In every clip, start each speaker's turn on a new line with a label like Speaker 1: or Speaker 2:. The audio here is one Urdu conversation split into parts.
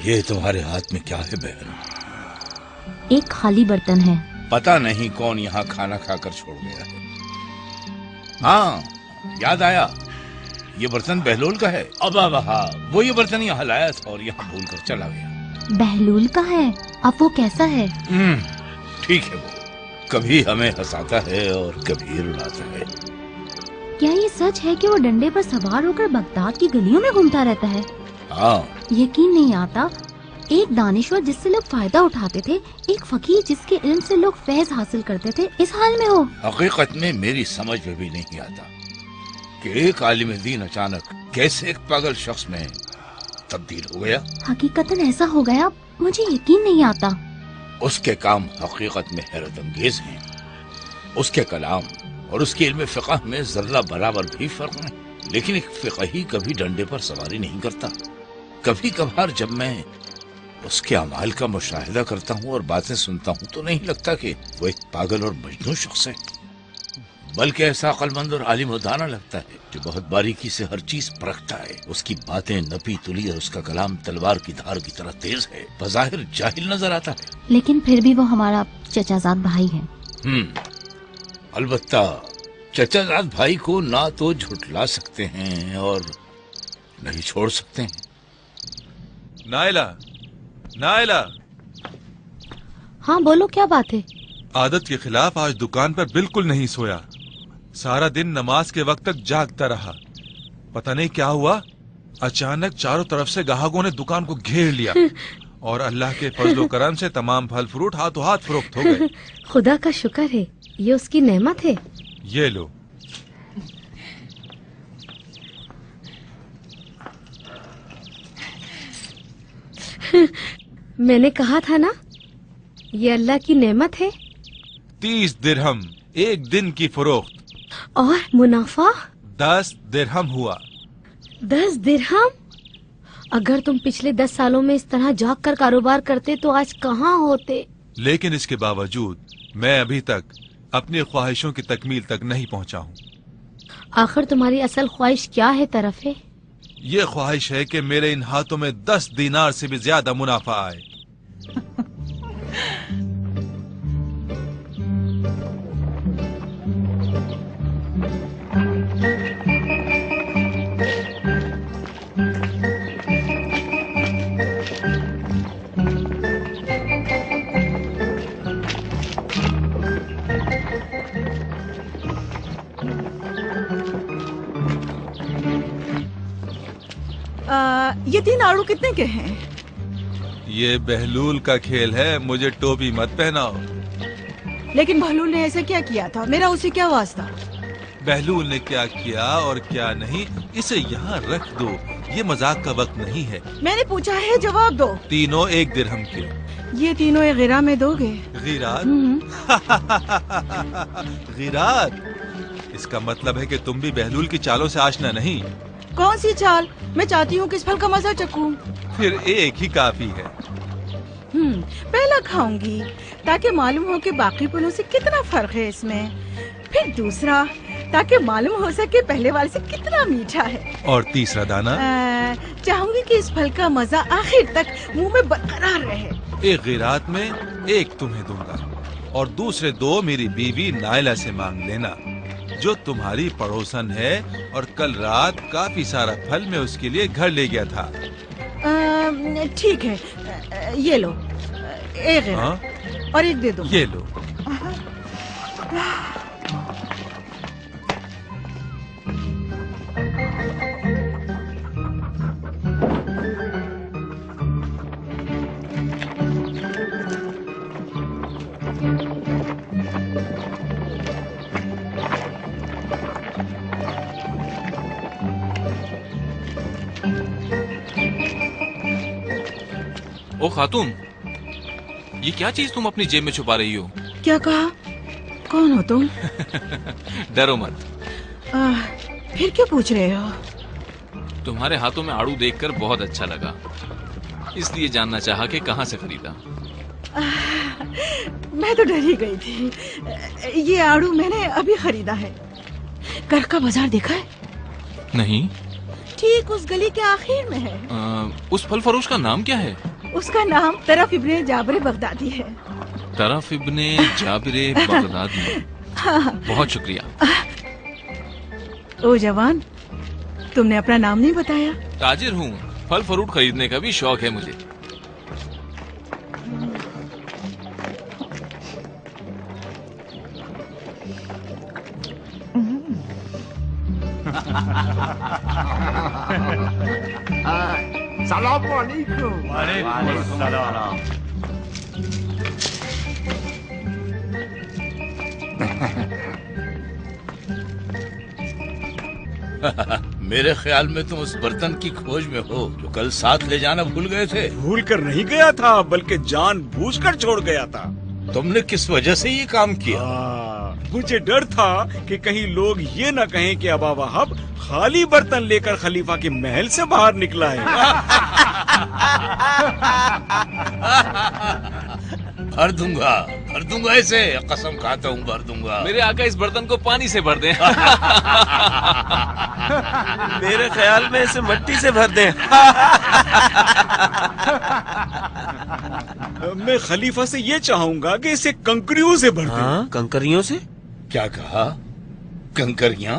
Speaker 1: یہ تمہارے ہاتھ میں کیا ہے بہن؟
Speaker 2: ایک خالی برتن ہے.
Speaker 1: پتہ نہیں کون یہاں کھانا کھا کر چھوڑ گیا ہے. ہاں یاد آیا، یہ برتن بہلول کا ہے. اب ہاں وہ یہ برتن یہاں لایا تھا اور یہاں بھول کر چلا گیا.
Speaker 2: بہلول کا ہے؟ اب وہ کیسا ہے؟
Speaker 1: ٹھیک ہے، وہ کبھی ہمیں ہنساتا ہے اور کبھی رلاتا ہے.
Speaker 2: کیا یہ سچ ہے کہ وہ ڈنڈے پر سوار ہو کر بغداد کی گلیوں میں گھومتا رہتا ہے؟
Speaker 1: ہاں.
Speaker 2: یقین نہیں آتا، ایک دانشور جس سے لوگ فائدہ اٹھاتے تھے، ایک فقیر جس کے علم سے لوگ فیض حاصل کرتے تھے، اس حال میں ہو.
Speaker 1: حقیقت میں میری سمجھ میں بھی نہیں آتا کہ ایک عالم دین اچانک کیسے ایک پاگل شخص میں تبدیل ہو گیا.
Speaker 2: حقیقتاً ایسا ہو گیا، مجھے یقین نہیں آتا.
Speaker 1: اس کے کام حقیقت میں حیرت انگیز ہیں. اس کے کلام اور اس کے علم فقہ میں ذرہ برابر بھی فرق نہیں. لیکن ایک فقہی کبھی ڈنڈے پر سواری نہیں کرتا. کبھی کبھار جب میں اس کے اعمال کا مشاہدہ کرتا ہوں اور باتیں سنتا ہوں تو نہیں لگتا کہ وہ ایک پاگل اور مجنون شخص ہے، بلکہ ایسا عقل مند اور عالم و دانا لگتا ہے جو بہت باریکی سے ہر چیز پرکھتا ہے. اس کی باتیں نپی تلی اور اس کا کلام تلوار کی دھار کی طرح تیز ہے. بظاہر جاہل نظر آتا ہے،
Speaker 2: لیکن پھر بھی وہ ہمارا چچا زاد بھائی ہے.
Speaker 1: البتہ چچا زاد بھائی کو نہ تو جھٹلا سکتے ہیں اور نہیں چھوڑ سکتے ہیں.
Speaker 3: نائلہ، نائلہ،
Speaker 2: ہاں بولو، کیا بات ہے؟
Speaker 3: عادت کے خلاف آج دکان پر بالکل نہیں سویا. سارا دن نماز کے وقت تک جاگتا رہا. پتہ نہیں کیا ہوا، اچانک چاروں طرف سے گاہکوں نے دکان کو گھیر لیا اور اللہ کے فضل و کرم سے تمام پھل فروٹ ہاتھوں ہاتھ فروخت ہو گئے.
Speaker 2: خدا کا شکر ہے، یہ اس کی نعمت ہے.
Speaker 3: یہ لو.
Speaker 2: میں نے کہا تھا نا، یہ اللہ کی نعمت ہے.
Speaker 3: 30 درہم ایک دن کی فروخت.
Speaker 2: اور منافع
Speaker 3: 10 درہم ہوا.
Speaker 2: 10 درہم؟ اگر تم پچھلے 10 سالوں میں اس طرح جاگ کر کاروبار کرتے تو آج کہاں ہوتے.
Speaker 3: لیکن اس کے باوجود میں ابھی تک اپنی خواہشوں کی تکمیل تک نہیں پہنچا ہوں.
Speaker 2: آخر تمہاری اصل خواہش کیا ہے طرف ہے؟
Speaker 3: یہ خواہش ہے کہ میرے ان ہاتھوں میں 10 دینار سے بھی زیادہ منافع آئے.
Speaker 4: یہ 3 آڑو کتنے کے ہیں؟
Speaker 3: یہ بہلول کا کھیل ہے، مجھے ٹوپی مت پہناؤ.
Speaker 4: لیکن بہلول نے ایسا کیا کیا تھا؟ میرا اسے کیا واسطہ؟
Speaker 3: بہلول نے کیا کیا اور کیا نہیں اسے یہاں رکھ دو، یہ مذاق کا وقت نہیں ہے.
Speaker 4: میں نے پوچھا ہے، جواب دو.
Speaker 3: تینوں 1 درہم کے.
Speaker 4: یہ تینوں ایک غیرہ میں دو گے؟
Speaker 3: غیرات؟ غیرات؟ اس کا مطلب ہے کہ تم بھی بہلول کی چالوں سے آشنا نہیں.
Speaker 4: کون سی چال؟ میں چاہتی ہوں کہ اس پھل کا مزہ چکھوں.
Speaker 3: پھر ایک ہی کافی ہے.
Speaker 4: پہلا کھاؤں گی تاکہ معلوم ہو کہ باقی پھلوں سے کتنا فرق ہے اس میں. پھر دوسرا تاکہ معلوم ہو سکے پہلے والے سے کتنا میٹھا ہے.
Speaker 3: اور تیسرا دانا؟
Speaker 4: چاہوں گی کہ اس پھل کا مزہ آخر تک منہ میں برقرار رہے.
Speaker 3: ایک غیرات میں 1 تمہیں دوں گا اور دوسرے 2 میری بیوی نائلہ سے مانگ لینا جو تمہاری پڑوسن ہے اور کل رات کافی سارا پھل میں اس کے لیے گھر لے گیا تھا.
Speaker 4: ٹھیک ہے، یہ لو. ایک غیرات اور ایک دے دو.
Speaker 3: یہ لو.
Speaker 5: او خاتون، یہ کیا چیز تم اپنی جیب میں چھپا رہی ہو؟
Speaker 4: کیا کہا؟ کون ہو تم؟
Speaker 5: ڈرو مت.
Speaker 4: پھر کیوں پوچھ رہے ہو؟
Speaker 5: تمہارے ہاتھوں میں آڑو دیکھ کر بہت اچھا لگا، اس لیے جاننا چاہا کہ کہاں سے خریدا.
Speaker 4: میں تو ڈر ہی گئی تھی. یہ آڑو میں نے ابھی خریدا ہے. گھر کا بازار دیکھا ہے؟
Speaker 5: نہیں.
Speaker 4: ٹھیک اس گلی کے آخر میں ہے.
Speaker 5: اس پھل فروش کا نام کیا ہے؟
Speaker 4: اس کا نام طرف ابن جابر بغدادی ہے.
Speaker 5: طرف ابن جابر بغدادی. بہت شکریہ.
Speaker 4: او جوان، تم نے اپنا نام نہیں بتایا.
Speaker 5: تاجر ہوں، پھل فروٹ خریدنے کا بھی شوق ہے مجھے.
Speaker 6: سلام علیکم. وعلیکم السلام.
Speaker 1: میرے خیال میں تم اس برتن کی کھوج میں ہو جو کل ساتھ لے جانا بھول گئے تھے.
Speaker 7: بھول کر نہیں گیا تھا بلکہ جان بوجھ کر چھوڑ گیا تھا.
Speaker 1: تم نے کس وجہ سے یہ کام کیا؟
Speaker 7: مجھے ڈر تھا کہ کہیں لوگ یہ نہ کہیں کہ ابا وہاب خالی برتن لے کر خلیفہ کے محل سے باہر نکلا ہے.
Speaker 1: بھر دوں گا اسے، قسم کھاتا ہوں بھر دوں گا.
Speaker 5: میرے آقا اس برتن کو پانی سے بھر دیں.
Speaker 8: میرے خیال میں اسے مٹی سے بھر دیں.
Speaker 7: میں خلیفہ سے یہ چاہوں گا کہ اسے کنکریوں سے بھر دیں.
Speaker 8: ہاں، کنکریوں سے.
Speaker 1: کیا کہا؟ کنکریاں؟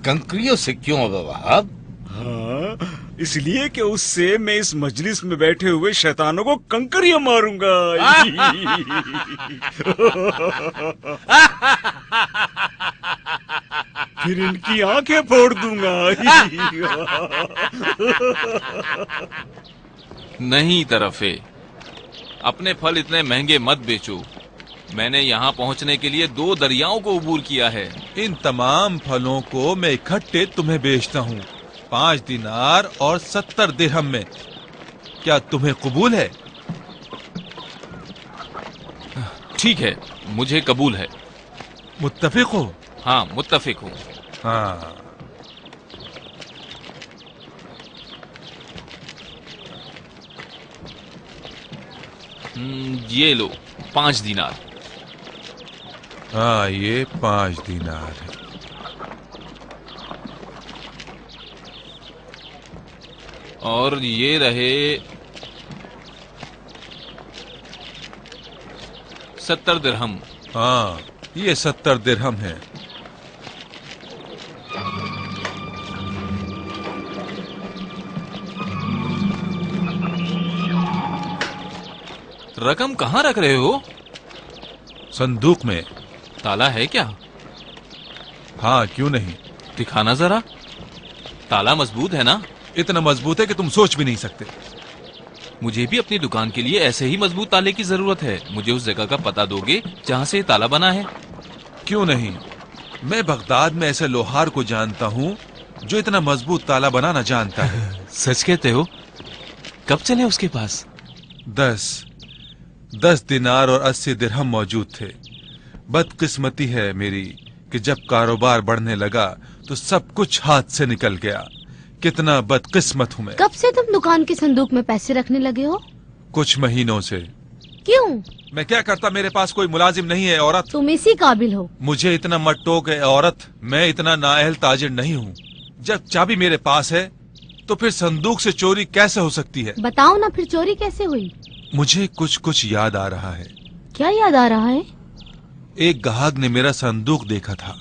Speaker 1: کنکریوں سے کیوں ابا وہاب؟
Speaker 7: ہاں، اس لیے کہ اس سے میں اس مجلس میں بیٹھے ہوئے شیطانوں کو کنکریاں ماروں گا. پھر ان کی آنکھیں پھوڑ دوں گا.
Speaker 5: نہیں طرفے، اپنے پھل اتنے مہنگے مت بیچو. میں نے یہاں پہنچنے کے لیے 2 دریاؤں کو عبور کیا ہے.
Speaker 3: ان تمام پھلوں کو میں اکٹھے تمہیں بیچتا ہوں 5 دینار اور 70 درہم میں. کیا تمہیں قبول ہے؟
Speaker 5: ٹھیک ہے، مجھے قبول ہے.
Speaker 3: متفق ہو؟
Speaker 5: ہاں، متفق ہوں.
Speaker 3: ہاں.
Speaker 5: یہ لو 5 دینار.
Speaker 3: ہاں، یہ 5 دینار ہے.
Speaker 5: اور یہ رہے 70 درہم.
Speaker 3: ہاں، یہ 70 درہم ہے.
Speaker 5: رقم کہاں رکھ رہے ہو؟
Speaker 3: صندوق میں.
Speaker 5: تالا ہے کیا؟
Speaker 3: ہاں، کیوں نہیں؟
Speaker 5: دکھانا ذرا. تالا مضبوط ہے نا؟
Speaker 3: اتنا مضبوط ہے کہ تم سوچ بھی نہیں سکتے.
Speaker 5: مجھے بھی اپنی دکان کے لیے ایسے ہی مضبوط تالے کی ضرورت ہے. مجھے اس جگہ کا پتہ دو گے جہاں سے یہ تالا بنا ہے؟
Speaker 3: کیوں نہیں؟ میں بغداد میں ایسے لوہار کو جانتا ہوں جو اتنا مضبوط تالا بنانا جانتا ہے.
Speaker 5: سچ کہتے ہو؟ کب چلے اس کے پاس؟
Speaker 3: 10 دینار اور 80 درہم موجود تھے. بدقسمتی ہے میری کہ جب کاروبار بڑھنے لگا تو سب کچھ ہاتھ سے نکل گیا. کتنا بدقسمت ہوں میں.
Speaker 2: کب سے تم دکان کے صندوق میں پیسے رکھنے لگے ہو؟
Speaker 3: کچھ مہینوں سے.
Speaker 2: کیوں؟
Speaker 3: میں کیا کرتا، میرے پاس کوئی ملازم نہیں ہے. عورت
Speaker 2: تم اسی قابل ہو.
Speaker 3: مجھے اتنا مت ٹوک ہے عورت. میں اتنا نااہل تاجر نہیں ہوں. جب چابی میرے پاس ہے تو پھر صندوق سے چوری کیسے ہو سکتی ہے؟
Speaker 2: بتاؤ نا، پھر چوری کیسے ہوئی؟
Speaker 3: مجھے کچھ یاد آ رہا ہے.
Speaker 2: کیا یاد آ رہا ہے؟
Speaker 3: ایک گاہک نے میرا صندوق دیکھا تھا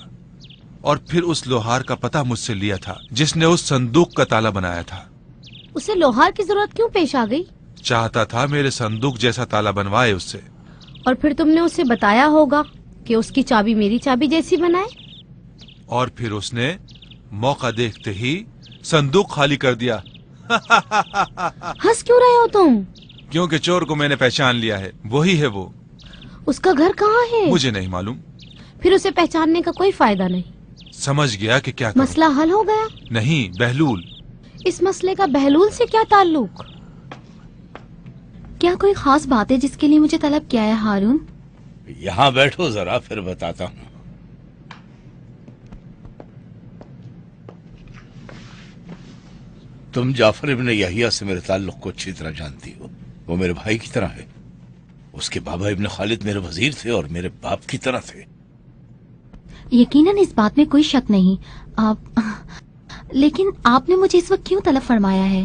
Speaker 3: اور پھر اس لوہار کا پتہ مجھ سے لیا تھا جس نے اس صندوق کا تالا بنایا تھا.
Speaker 2: اسے لوہار کی ضرورت کیوں پیش آ گئی؟
Speaker 3: چاہتا تھا میرے صندوق جیسا تالا بنوائے اس سے.
Speaker 2: اور پھر تم نے اسے بتایا ہوگا کہ اس کی چابی میری چابی جیسی بنائے.
Speaker 3: اور پھر اس نے موقع دیکھتے ہی صندوق خالی کر دیا.
Speaker 2: ہنس کیوں رہے ہو تم؟
Speaker 3: کیونکہ چور کو میں نے پہچان لیا ہے. وہی ہے وہ.
Speaker 2: اس کا گھر کہاں ہے؟
Speaker 3: مجھے نہیں معلوم.
Speaker 2: پھر اسے پہچاننے کا کوئی فائدہ نہیں.
Speaker 3: سمجھ گیا کہ کیا کروں.
Speaker 2: مسئلہ حل ہو گیا؟
Speaker 3: نہیں، بہلول.
Speaker 2: اس مسئلے کا بہلول سے کیا تعلق؟ کیا کوئی خاص بات ہے جس کے لیے مجھے طلب کیا ہے ہارون؟
Speaker 1: یہاں بیٹھو ذرا، پھر بتاتا ہوں. تم جعفر ابن یحییٰ سے میرے تعلق کو اچھی طرح جانتی ہو. وہ میرے بھائی کی طرح ہے. اس کے بابا ابن خالد میرے وزیر تھے اور میرے باپ کی طرح تھے.
Speaker 2: یقیناً اس بات میں کوئی شک نہیں. لیکن آپ نے مجھے اس وقت کیوں طلب فرمایا ہے؟